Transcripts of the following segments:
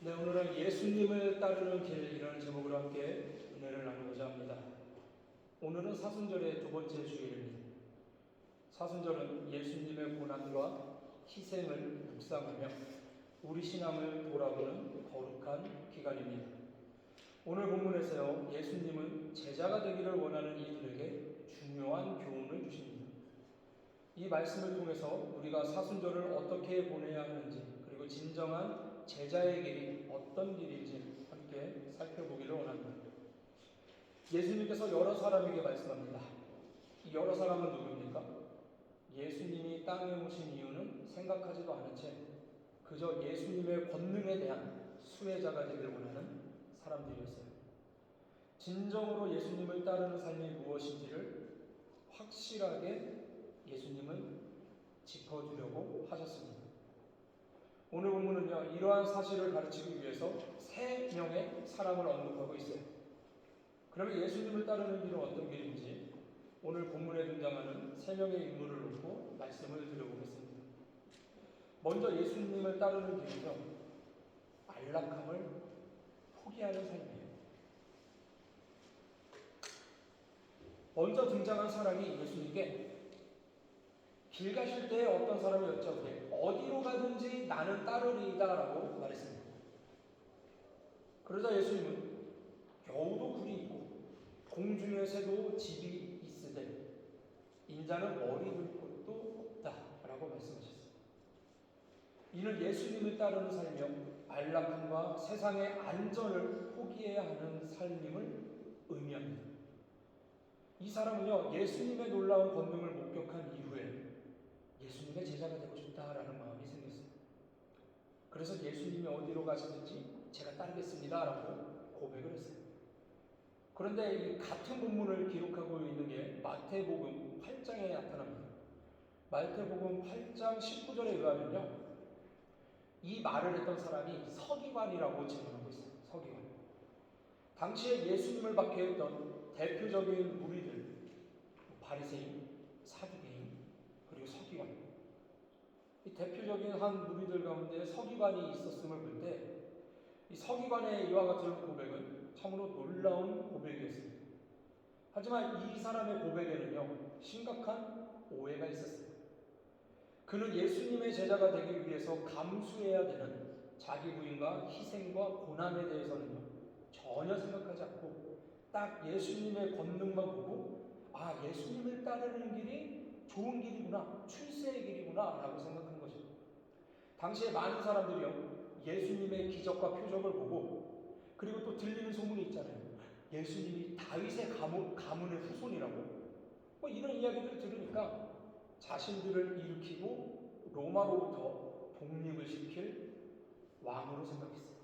네, 오늘은 예수님을 따르는 길이라는 제목으로 함께 은혜를 나누고자 합니다. 오늘은 사순절의 두 번째 주일입니다. 사순절은 예수님의 고난과 희생을 묵상하며 우리 신앙을 돌아보는 거룩한 기간입니다. 오늘 본문에서요, 예수님은 제자가 되기를 원하는 이들에게 중요한 교훈을 주십니다. 이 말씀을 통해서 우리가 사순절을 어떻게 보내야 하는지, 그리고 진정한 제자의 길이 어떤 길인지 함께 살펴보기를 원합니다. 예수님께서 여러 사람에게 말씀합니다. 이 여러 사람은 누구입니까? 예수님이 땅에 오신 이유는 생각하지도 않은 채 그저 예수님의 권능에 대한 수혜자가 되기를 원하는 사람들이었어요. 진정으로 예수님을 따르는 삶이 무엇인지를 확실하게 예수님은 짚어주려고 하셨습니다. 오늘 본문은요, 이러한 사실을 가르치기 위해서 3명의 사람을 언급하고 있어요. 그러면 예수님을 따르는 길은 어떤 길인지 오늘 본문에 등장하는 3명의 인물을 놓고 말씀을 드려보겠습니다. 먼저 예수님을 따르는 길은요, 안락함을 포기하는 삶이에요. 먼저 등장한 사람이 예수님께 길 가실 때 어떤 사람이 여쭤보되 어디로 가든지 나는 따르리이다 라고 말했습니다. 그러자 예수님은 겨우도 굴이 있고 공중의 새도 집이 있으되 인자는 머리 둘 곳도 없다 라고 말씀하셨습니다. 이는 예수님을 따르는 삶이요, 안락함과 세상의 안전을 포기해야 하는 삶임을 의미합니다. 이 사람은요, 예수님의 놀라운 권능을 목격한 이후에 예수님의 제자가 되고 싶다라는 마음이 생겼어요. 그래서 예수님이 어디로 가시든지 제가 따르겠습니다 라고 고백을 했어요. 그런데 이 같은 본문을 기록하고 있는 게 마태복음 8장에 나타납니다. 마태복음 8장 19절에 의하면요, 이 말을 했던 사람이 서기관이라고 증언하고 있어요. 서기관. 당시에 예수님을 박해했던 대표적인 무리들, 바리새인, 사두개인, 그리고 서기관. 이 대표적인 한 무리들 가운데 서기관이 있었음을 볼 때 이 서기관의 이와 같은 고백은 참으로 놀라운 고백이었습니다. 하지만 이 사람의 고백에는요, 심각한 오해가 있었어요. 그는 예수님의 제자가 되기 위해서 감수해야 되는 자기 부인과 희생과 고난에 대해서는요, 전혀 생각하지 않고 딱 예수님의 권능만 보고 예수님을 따르는 길이 좋은 길이구나, 출세의 길이구나 라고 생각한 거죠. 당시에 많은 사람들이요, 예수님의 기적과 표적을 보고, 그리고 또 들리는 소문이 있잖아요. 예수님이 다윗의 가문의 후손이라고, 이런 이야기들을 들으니까 자신들을 일으키고 로마로부터 독립을 시킬 왕으로 생각했어요.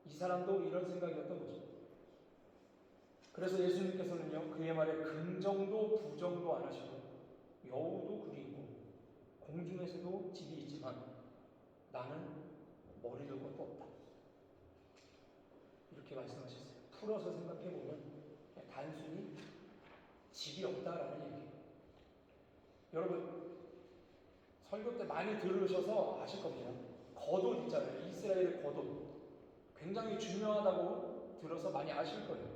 이 사람도 이런 생각이었던 거죠. 그래서 예수님께서는요, 그의 말에 긍정도 부정도 안 하시고 여우도 굴이 있고 공중에서도 집이 있지만 나는 머리 둘 것도 없다, 이렇게 말씀하셨어요. 풀어서 생각해보면 단순히 집이 없다라는 얘기예요. 여러분, 설교 때 많이 들으셔서 아실 겁니다. 겉옷 있잖아요. 이스라엘의 겉옷. 굉장히 중요하다고 들어서 많이 아실 거예요.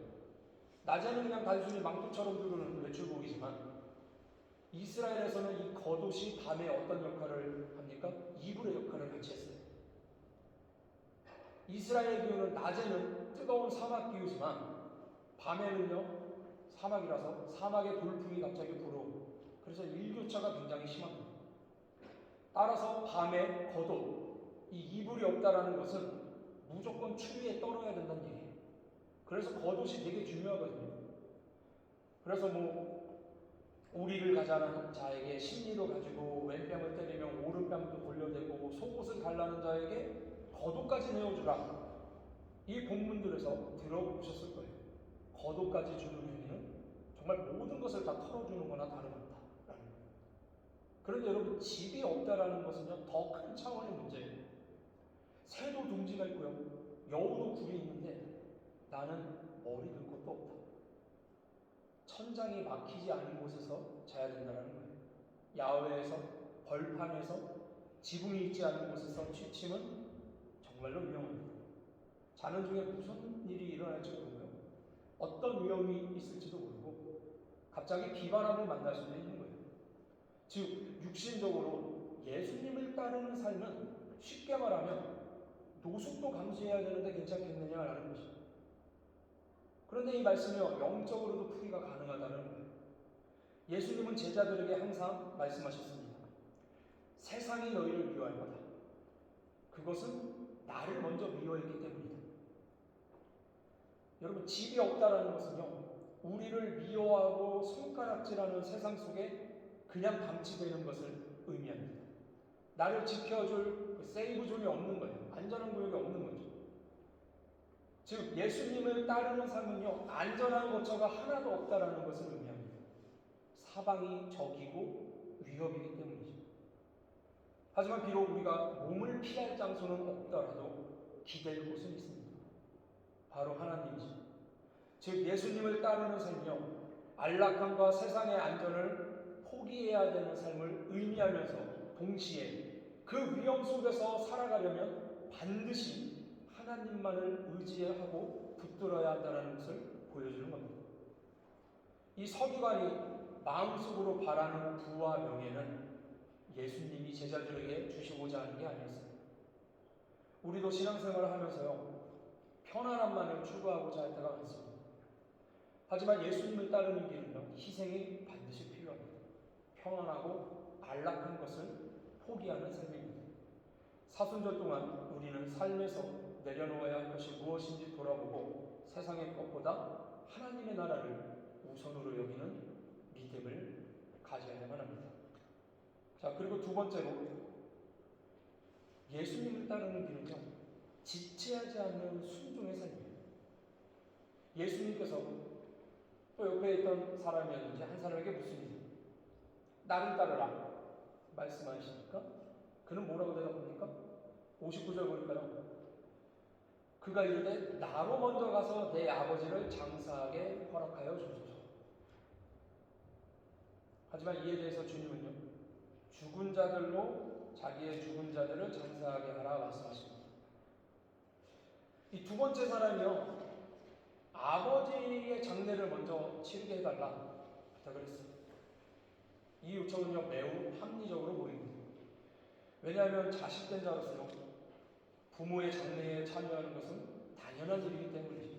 낮에는 그냥 단순히 망토처럼 두르는 외출복이지만 이스라엘에서는 이 겉옷이 밤에 어떤 역할을 합니까? 이불의 역할을 같이 했어요. 이스라엘 기후는 낮에는 뜨거운 사막 기후지만 밤에는요, 사막이라서 사막의 돌풍이 갑자기 불어오고 그래서 일교차가 굉장히 심합니다. 따라서 밤에 겉옷, 이 이불이 없다라는 것은 무조건 추위에 떨어야 된다는 얘기예요. 그래서 겉옷이 되게 중요하거든요. 그래서 우리를 가자는 자에게 신리도 가지고 왼뺨을 때리면 오른뺨도 돌려대고 속옷을 갈라는 자에게 겉옷까지 내어주라. 이 본문들에서 들어보셨을 거예요. 겉옷까지 주는 의미는 정말 모든 것을 다 털어주는 거나 다름없다. 그런데 여러분, 집이 없다라는 것은요, 더 큰 차원의 문제예요. 새도 둥지가 있고요, 여우도 굴이 있는데 나는 머리 둘 곳도 없다. 천장이 막히지 않은 곳에서 자야 된다는 거예요. 야외에서, 벌판에서, 지붕이 있지 않은 곳에서 취침은 정말로 위험합니다. 자는 중에 무슨 일이 일어날지 모르고요. 어떤 위험이 있을지도 모르고 갑자기 비바람을 만날 수도 있는 거예요. 즉 육신적으로 예수님을 따르는 삶은 쉽게 말하면 노숙도 감수해야 되는데 괜찮겠느냐라는 것이죠. 그런데 이 말씀이요 영적으로도 풀이가 가능하다는 거예요. 예수님은 제자들에게 항상 말씀하셨습니다. 세상이 너희를 미워할 거다. 그것은 나를 먼저 미워했기 때문이다. 여러분 집이 없다라는 것은요 우리를 미워하고 손가락질하는 세상 속에 그냥 방치되는 것을 의미합니다. 나를 지켜줄 그 세이브 존이 없는 거예요. 안전한 구역이 없는 거죠. 즉 예수님을 따르는 삶은요 안전한 거처가 하나도 없다라는 것을 의미합니다. 사방이 적이고 위협이기 때문이죠. 하지만 비록 우리가 몸을 피할 장소는 없더라도 기댈 곳은 있습니다. 바로 하나님이죠. 즉 예수님을 따르는 삶이요 안락함과 세상의 안전을 포기해야 되는 삶을 의미하면서 동시에 그 위험 속에서 살아가려면 반드시 하나님만을 의지하고 붙들어야 한다는 것을 보여주는 겁니다. 이 서기관이 마음속으로 바라는 부와 명예는 예수님이 제자들에게 주시고자 하는 게 아니었어요. 우리도 신앙생활을 하면서요 편안함만을 추구하고자 할 때가 많습니다. 하지만 예수님을 따르는 길은요 희생이 반드시 필요합니다. 평안하고 안락한 것을 포기하는 삶입니다. 사순절 동안 우리는 삶에서 내려놓아야 할 것이 무엇인지 돌아보고 세상의 것보다 하나님의 나라를 우선으로 여기는 믿음을 가져야만 합니다. 자, 그리고 두 번째로 예수님을 따르는 길은요 지체하지 않는 순종의 삶이에요. 예수님께서 또 옆에 있던 사람이었는지 한 사람에게 묻습니다. 나를 따르라 말씀하시니까 그는 뭐라고 대답합니까? 59절 보니까요. 그가 이르되 나로 먼저 가서 내 아버지를 장사하게 허락하여 주소서. 하지만 이에 대해서 주님은요. 죽은 자들로 자기의 죽은 자들을 장사하게 하라 말씀하십니다. 이 두 번째 사람이요. 아버지의 장례를 먼저 치르게 해달라 부탁을 했어요. 이 요청은요 매우 합리적으로 보입니다. 왜냐하면 자식된 자로서요 부모의 장례에 참여하는 것은 당연한 일이기 때문이죠.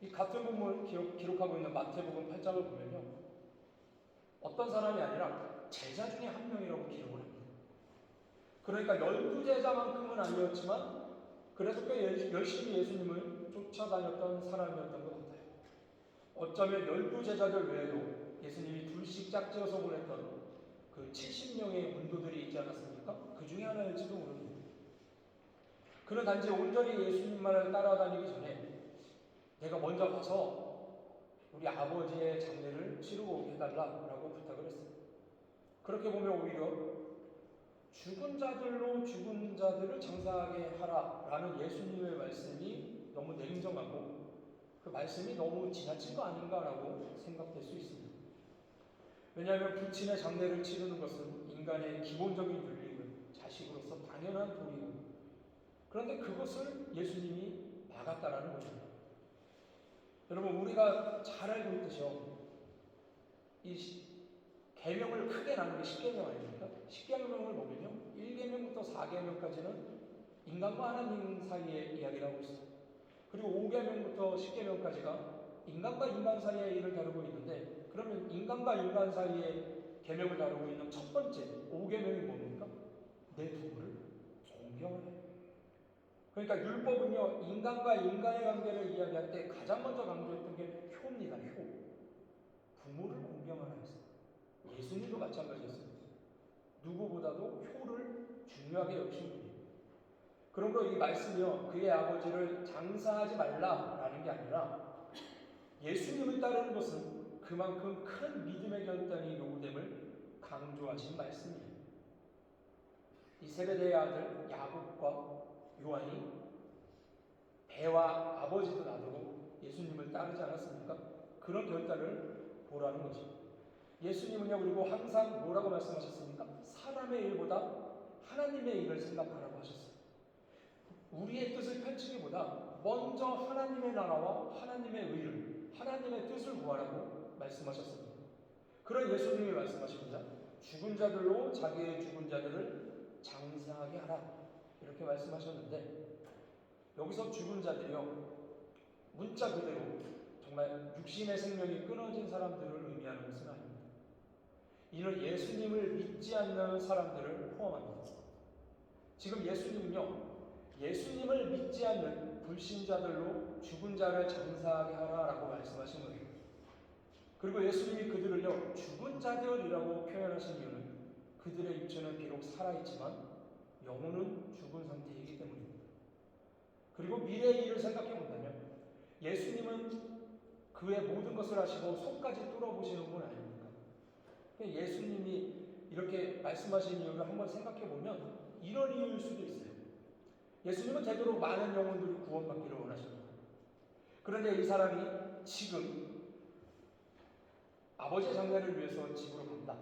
이 같은 부분을 기록하고 있는 마태복음 8장을 보면요 어떤 사람이 아니라 제자 중에 한 명이라고 기록을 합니다. 그러니까 12제자만큼은 아니었지만 그래서 꽤 열심히 예수님을 쫓아다녔던 사람이었던 것 같아요. 어쩌면 12제자들 외에도 예수님이 둘씩 짝지어서 보냈던 그 70명의 문도들이 있지 않았습니까? 그 중에 하나일지도 모릅니다. 그는 단지 온전히 예수님만을 따라다니기 전에 내가 먼저 가서 우리 아버지의 장례를 치르고 오게 해달라고 부탁을 했어요. 그렇게 보면 오히려 죽은 자들로 죽은 자들을 장사하게 하라라는 예수님의 말씀이 너무 냉정하고 그 말씀이 너무 지나친 거 아닌가라고 생각될 수 있습니다. 왜냐하면 부친의 장례를 치르는 것은 인간의 기본적인 윤리고 자식으로서 당연한 도리고 그런데 그것을 예수님이 막았다라는 거죠. 여러분 우리가 잘 알고 있듯이요. 이 계명을 크게 나누는 게 10계명 아닙니까? 10계명을 보면요. 1계명부터 4계명까지는 인간과 하나님 사이의 이야기를 하고 있어요. 그리고 5계명부터 10계명까지가 인간과 인간 사이의 일을 다루고 있는데 그러면 인간과 인간 사이의 계명을 다루고 있는 첫 번째 5계명이 뭡니까? 내 부모를 존경하라. 그러니까 율법은요 인간과 인간의 관계를 이야기할 때 가장 먼저 강조했던 게 효입니다. 효. 부모를 공경하라 했어요. 예수님도 마찬가지였습니다. 누구보다도 효를 중요하게 여기신 분이에요. 그러므로 이 말씀이요 그의 아버지를 장사하지 말라라는 게 아니라 예수님을 따르는 것은 그만큼 큰 믿음의 결단이 요구됨을 강조하신 말씀이에요. 이 세베대의 아들 야곱과 요한이 배와 아버지도 놔두고 예수님을 따르지 않았습니까? 그런 결단을 보라는 거죠. 예수님은요 그리고 항상 뭐라고 말씀하셨습니까? 사람의 일보다 하나님의 일을 생각하라고 하셨어요. 우리의 뜻을 펼치기보다 먼저 하나님의 나라와 하나님의 의를, 하나님의 뜻을 구하라고 말씀하셨습니다. 그런 예수님이 말씀하십니다. 죽은 자들로 자기의 죽은 자들을 장사하게 하라, 이렇게 말씀하셨는데, 여기서 죽은 자들이요, 문자 그대로 정말 육신의 생명이 끊어진 사람들을 의미하는 것은 아닙니다. 이는 예수님을 믿지 않는 사람들을 포함합니다. 지금 예수님은요, 예수님을 믿지 않는 불신자들로 죽은 자를 장사하게 하라라고 말씀하신 거예요. 그리고 예수님이 그들을요, 죽은 자들이라고 표현하신 이유는 그들의 육체는 비록 살아있지만 영혼은 죽은 상태이기 때문입니다. 그리고 미래의 일을 생각해 본다면 예수님은 그의 모든 것을 아시고 속까지 뚫어보시는 분 아닙니까? 예수님이 이렇게 말씀하신 이유를 한번 생각해 보면 이런 이유일 수도 있어요. 예수님은 되도록 많은 영혼들이 구원받기를 원하십니다. 그런데 이 사람이 지금 아버지의 장례를 위해서 집으로 간다.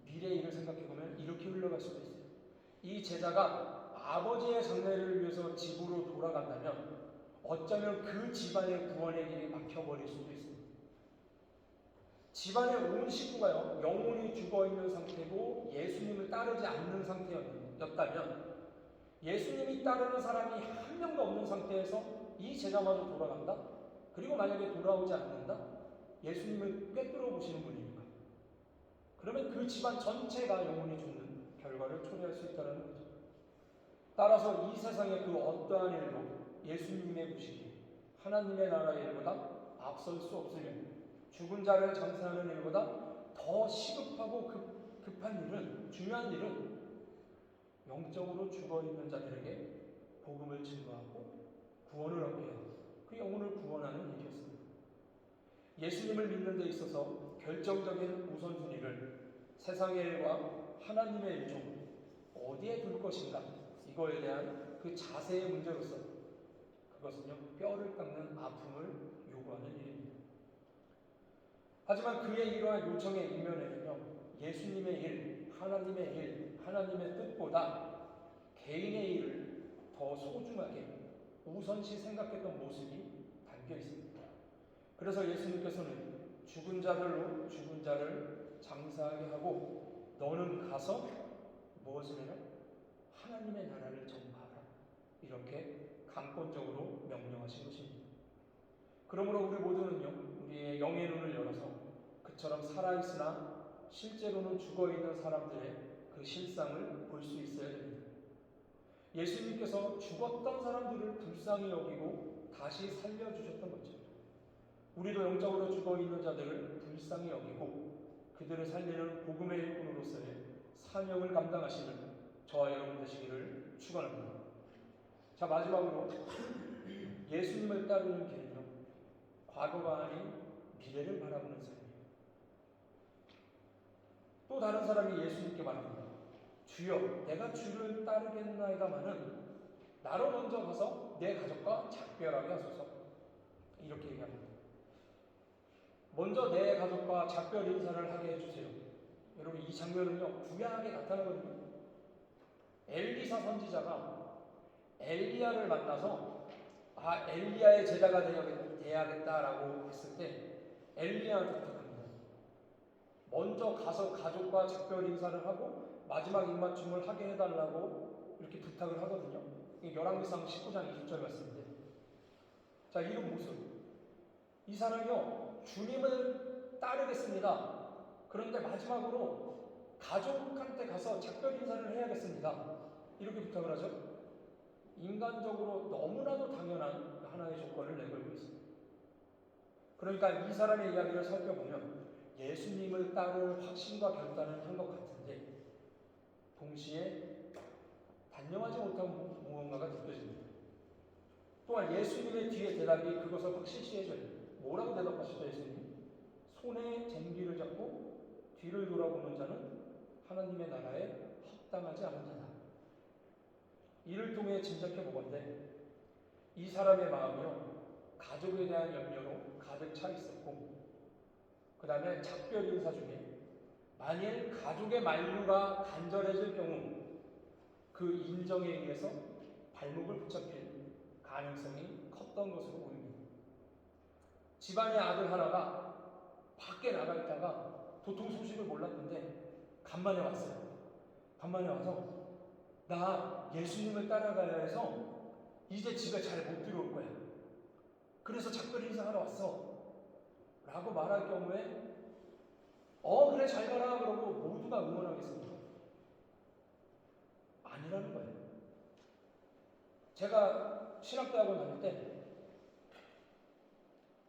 미래의 일을 생각해 보면 이렇게 흘러갈 수도 있어요. 이 제자가 아버지의 장례를 위해서 집으로 돌아간다면 어쩌면 그 집안의 구원의 길이 막혀버릴 수도 있습니다. 집안의 온 식구가요, 영혼이 죽어있는 상태고 예수님을 따르지 않는 상태였다면 예수님이 따르는 사람이 한 명도 없는 상태에서 이 제자마저 돌아간다? 그리고 만약에 돌아오지 않는다? 예수님을 꿰뚫어 보시는 분입니까? 그러면 그 집안 전체가 영혼이 죽는 결과를 초래할 수 있다는 거죠. 따라서 이 세상의 그 어떠한 일도 예수님의 구식이 하나님의 나라의 일보다 앞설 수 없으며 죽은 자를 장사하는 일보다 더 시급하고 급한 일은, 중요한 일은 영적으로 죽어있는 자들에게 복음을 증거하고 구원을 얻게 하고 그 영혼을 구원하는 일이었습니다. 예수님을 믿는 데 있어서 결정적인 우선순위를 세상의 일과 하나님의 일 중 어디에 둘 것인가, 이거에 대한 그 자세의 문제로서 그것은요, 뼈를 깎는 아픔을 요구하는 일입니다. 하지만 그의 이러한 요청의 이면에는요, 예수님의 일, 하나님의 뜻보다 개인의 일을 더 소중하게 우선시 생각했던 모습이 담겨 있습니다. 그래서 예수님께서는 죽은 자들로 죽은 자를 장사하게 하고 너는 가서 무엇을 해라? 하나님의 나라를 전파하라. 이렇게 강권적으로 명령하신 것입니다. 그러므로 우리 모두는요, 우리의 영의 눈을 열어서 그처럼 살아있으나 실제로는 죽어있는 사람들의 그 실상을 볼 수 있어야 됩니다. 예수님께서 죽었던 사람들을 불쌍히 여기고 다시 살려주셨던 거죠. 우리도 영적으로 죽어있는 자들을 불쌍히 여기고 그들을 살리는 복음의 일꾼으로서의 사명을 감당하시는 저와 여러분 되시기를 축원합니다. 자, 마지막으로 예수님을 따르는 길은요, 과거가 아닌 미래를 바라보는 삶이에요. 또 다른 사람이 예수님께 말합니다. 주여, 내가 주를 따르겠나이다마는 나로 먼저 가서 내 가족과 작별하게 하소서. 이렇게 얘기합니다. 먼저 내 가족과 작별 인사를 하게 해주세요. 여러분, 이 장면은요, 구약에 나타나거든요. 엘리사 선지자가 엘리야를 만나서 엘리야의 제자가 되어야겠다라고 했을 때 엘리야한테 부탁합니다. 먼저 가서 가족과 작별 인사를 하고 마지막 입맞춤을 하게 해달라고 이렇게 부탁을 하거든요. 이게 열왕기상 19장 20절 말씀인데, 자, 이런 모습, 이 사람이요, 주님을 따르겠습니다. 그런데 마지막으로 가족한테 가서 작별 인사를 해야겠습니다. 이렇게 부탁을 하죠. 인간적으로 너무나도 당연한 하나의 조건을 내걸고 있습니다. 그러니까 이 사람의 이야기를 살펴보면 예수님을 따를 확신과 결단을 한 것 같은데 동시에 단념하지 못한 무언가가 느껴집니다. 또한 예수님의 뒤에 대답이 그것을 확실시해줘요. 뭐라고 대답하시죠, 예수님? 손에 쟁기를 잡고 뒤를 돌아보는 자는 하나님의 나라에 합당하지 않은 자다. 이를 통해 짐작해 보건대 이 사람의 마음이요, 가족에 대한 염려로 가득 차 있었고, 그 다음에 작별 인사 중에 만일 가족의 만류가 간절해질 경우 그 인정에 의해서 발목을 붙잡힐 가능성이 컸던 것으로 보입니다. 집안의 아들 하나가 밖에 나가 있다가 도통 소식을 몰랐는데 간만에 왔어요. 간만에 와서 나 예수님을 따라가야 해서 이제 집에 잘 못 들어올 거야. 그래서 작별 인사하러 왔어. 라고 말할 경우에 그래 잘 가라 그러고 모두가 응원하겠습니다. 아니라는 거예요. 제가 신학대학원 다닐 때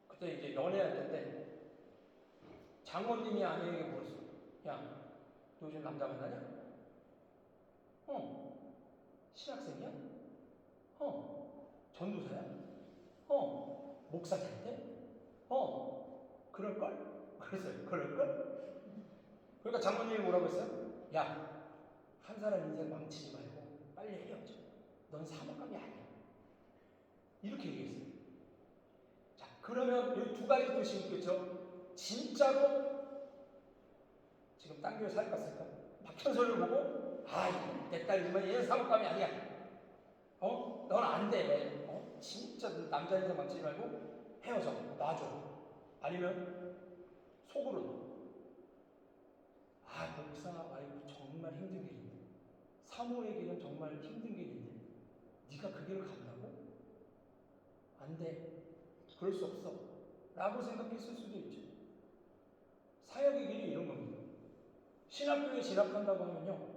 그때 이제 연애할 때인데 장모님이 아내에게 물었어. 야, 너 요즘 남자 만나냐? 신학생이야? 전도사야? 목사 된대? 그럴걸? 그랬어요. 그럴걸? 그러니까 장모님이 뭐라고 했어요? 야, 한 사람 인생 망치지 말고 빨리 헤어져. 넌 사막감이 아니야. 이렇게 얘기했어요. 자, 그러면 이 두 가지 뜻이 있겠죠? 진짜로 지금 딴 교회 사회 갔을까? 박현서를 보고 내 딸이지만 얘는 사막감이 아니야. 넌 안 돼. 진짜 남자 인생 망치지 말고 헤어져. 놔줘. 아니면 속으로 목사 와이프 정말 힘든 길인데 사모의 길은 정말 힘든 길인데 네가 그 길을 간다고? 안 돼. 그럴 수 없어. 라고 생각했을 수도 있죠. 사역의 길이 이런 겁니다. 신학교에 진학한다고 하면요,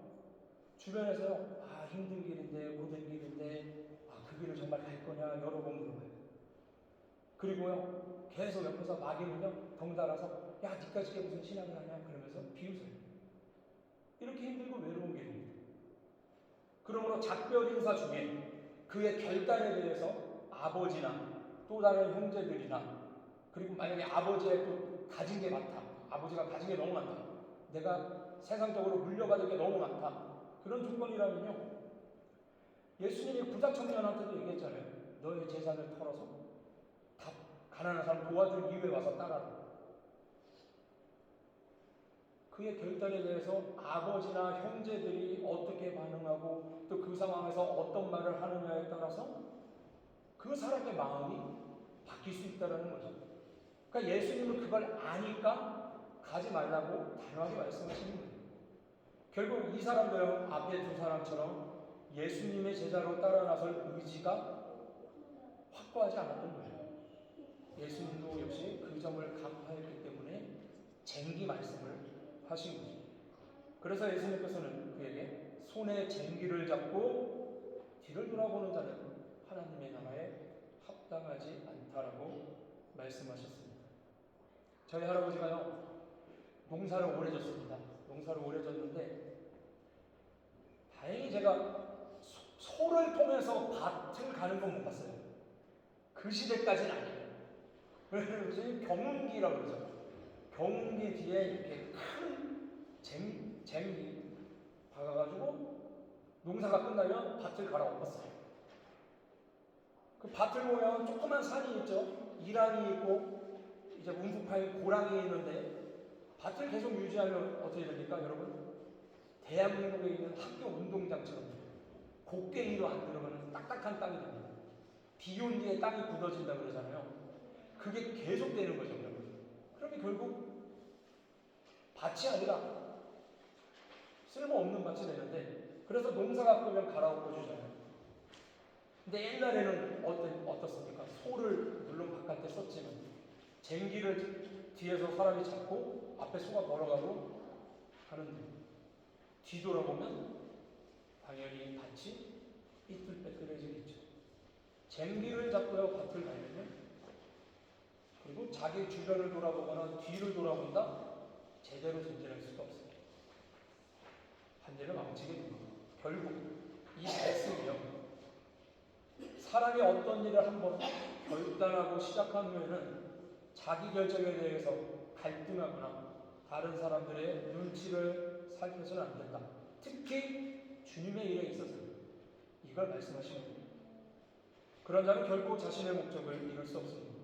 주변에서요, 힘든 길인데 고된 길인데 그 길을 정말 갈 거냐 여러 번 물어봐요. 그리고요 계속 옆에서 막이면요 덩달아서 야 니까지 게 무슨 신학을 하냐 그러면서 비웃어요. 이렇게 힘들고 외로운 길입니다. 그러므로 작별 인사 중에 그의 결단에 대해서 아버지나 또 다른 형제들이나 그리고 만약에 아버지의 또 가진 게 많다. 아버지가 가진 게 너무 많다. 내가 세상적으로 물려받을 게 너무 많다. 그런 조건이라면요. 예수님이 부자 청년한테도 얘기했잖아요. 너의 재산을 털어서 다 가난한 사람 도와줄 이유에 와서 따라라. 그의 결단에 대해서 아버지나 형제들이 어떻게 반응하고 또 그 상황에서 어떤 말을 하느냐에 따라서 그 사람의 마음이 바뀔 수 있다는 거죠. 그러니까 예수님은 그걸 아니까 가지 말라고 단호하게 말씀하시는 거예요. 결국 이 사람들은 앞에 두 사람처럼 예수님의 제자로 따라 나설 의지가 확고하지 않았던 거예요. 예수님도 역시 그 점을 간파했기 때문에 쟁기 말씀을 하신 거죠. 그래서 예수님께서는 그에게 손에 쟁기를 잡고 뒤를 돌아보는 자는 하나님의 나라에 합당하지 않다라고 말씀하셨습니다. 저희 할아버지가요 농사를 오래 졌습니다. 농사를 오래 졌는데 다행히 제가 소를 통해서 밭을 가는 건 못 봤어요. 그 시대까지는 아니에요. 그래서 경운기라고 그러죠. 경운기 뒤에 이렇게 큰 쟁이 박아가지고 농사가 끝나면 밭을 갈아엎었어요. 그 밭을 보면 조그만 산이 있죠. 이랑이 있고 이제 움푹파인 고랑이 있는데 밭을 계속 유지하면 어떻게 됩니까, 여러분? 대한민국에 있는 학교 운동장처럼 곡괭이로 안 들어가는 딱딱한 땅이 됩니다. 비 온 뒤에 땅이 굳어진다 그러잖아요. 그게 계속 되는 거죠, 여러분. 그러면 결국 밭이 아니라 쓸모없는 밭이 되는데, 그래서 농사가 끄면 갈아엎어 주잖아요. 근데 옛날에는 어떻습니까? 소를 물론 바깥에 썼지만 쟁기를 뒤에서 사람이 잡고 앞에 소가 걸어가고 하는데 뒤돌아보면 당연히 밭이 삐뚤빼뚤해지겠죠. 쟁기를 잡고요 밭을 가려면, 그리고 자기 주변을 돌아보거나 뒤를 돌아본다? 제대로 전진할 수가 없어요. 반대로 망치게 됩니다. 결국 이 말씀이요, 사람이 어떤 일을 한번 결단하고 시작한 후에는 자기 결정에 대해서 갈등하거나 다른 사람들의 눈치를 살펴서는 안 된다. 특히 주님의 일에 있어서 이걸 말씀하시는 겁니다. 그런 자는 결코 자신의 목적을 이룰 수 없습니다.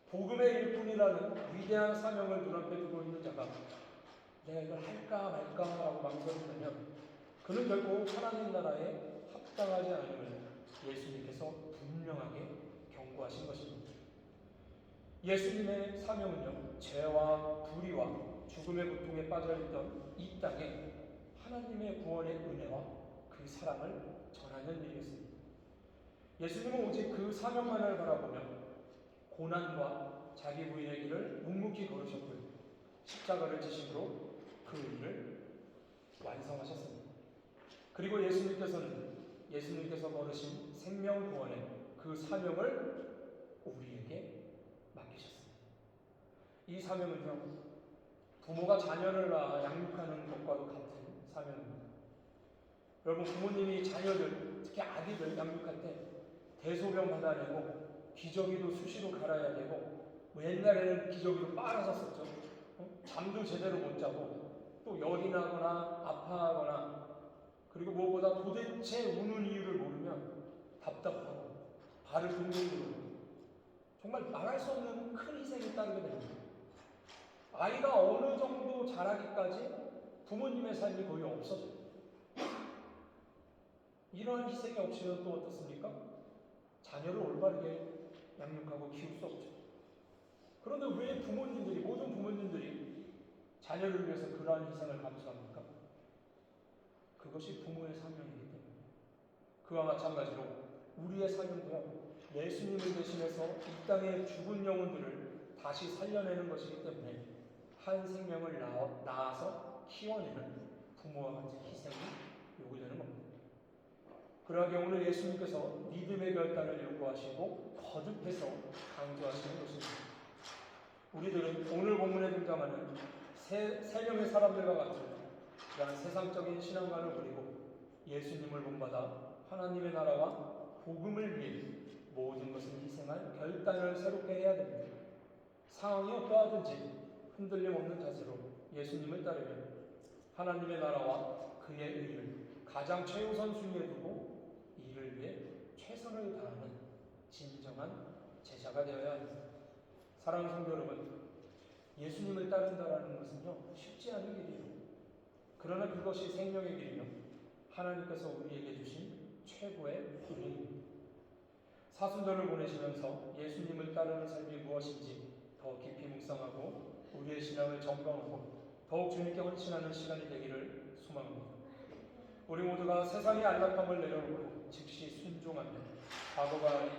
복음의 일꾼이라는 위대한 사명을 눈앞에 두고 있는 자가 내가 이걸 할까 말까 라고 망설인다면 그는 결코 하나님 나라에 합당하지 않음을 예수님께서 분명하게 경고하신 것입니다. 예수님의 사명은요, 죄와 불의와 죽음의 고통에 빠져있던 이 땅에 하나님의 구원의 은혜와 그 사랑을 전하는 일이었습니다. 예수님은 오직 그 사명만을 바라보며 고난과 자기 부인의 길을 묵묵히 걸으셨고요. 십자가를 지심으로 그 일을 완성하셨습니다. 그리고 예수님께서 걸으신 생명 구원의 그 사명을 우리에게 맡기셨습니다. 이 사명은요, 부모가 자녀를 낳아 양육하는 것과도 같은 사명입니다. 여러분, 부모님이 자녀들, 특히 아기들 양육할 때 대소변 받아내고 기저귀도 수시로 갈아야 되고, 옛날에는 기저귀로 빨아졌었죠. 잠도 제대로 못 자고 또 열이 나거나 아파하거나, 그리고 무엇보다 도대체 우는 이유를 모르면 답답하고 발을 동동 구르고 정말 말할 수 없는 큰 희생이 따르게 됩니다. 아이가 어느 정도 자라기까지 부모님의 삶이 거의 없어져요. 이런 희생이 없이는 또 어떻습니까? 자녀를 올바르게 양육하고 키울 수 없죠. 그런데 왜 모든 부모님들이 자녀를 위해서 그러한 희생을 감수합니까? 그것이 부모의 사명이기 때문에. 그와 마찬가지로 우리의 사명도요, 예수님을 대신해서 이 땅의 죽은 영혼들을 다시 살려내는 것이기 때문에 한 생명을 낳아서 키워내는 부모와 같은 희생이 요구되는 겁니다. 그러하게 오늘 예수님께서 믿음의 결단을 요구하시고 거듭해서 강조하시는 것입니다. 우리들은 오늘 본문에 등장하는 세 명의 사람들과 같은 그러한 세상적인 신앙관을 버리고 예수님을 본받아 하나님의 나라와 복음을 위해 모든 것을 희생할 결단을 새롭게 해야 됩니다. 상황이 어떠하든지 흔들림 없는 자세로 예수님을 따르며 하나님의 나라와 그의 의를 가장 최우선 순위에 두고 이를 위해 최선을 다하는 진정한 제자가 되어야 합니다. 사랑하는 성도 여러분, 예수님을 따른다라는 것은요, 쉽지 않은 길이에요. 그러나 그것이 생명의 길이며 하나님께서 우리에게 주신 최고의 은혜입니다. 사순절을 보내시면서 예수님을 따르는 삶이 무엇인지 더 깊이 묵상하고 우리의 신앙을 점검하고 더욱 주님께 헌신하는 시간이 되기를 소망합니다. 우리 모두가 세상의 안락함을 내려놓고 즉시 순종하며 과거가 아닌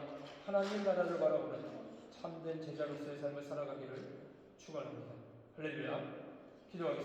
하나님 나라를 바라보는 참된 제자로서의 삶을 살아가기를 축원합니다. 할렐루야. 기도하겠습니다.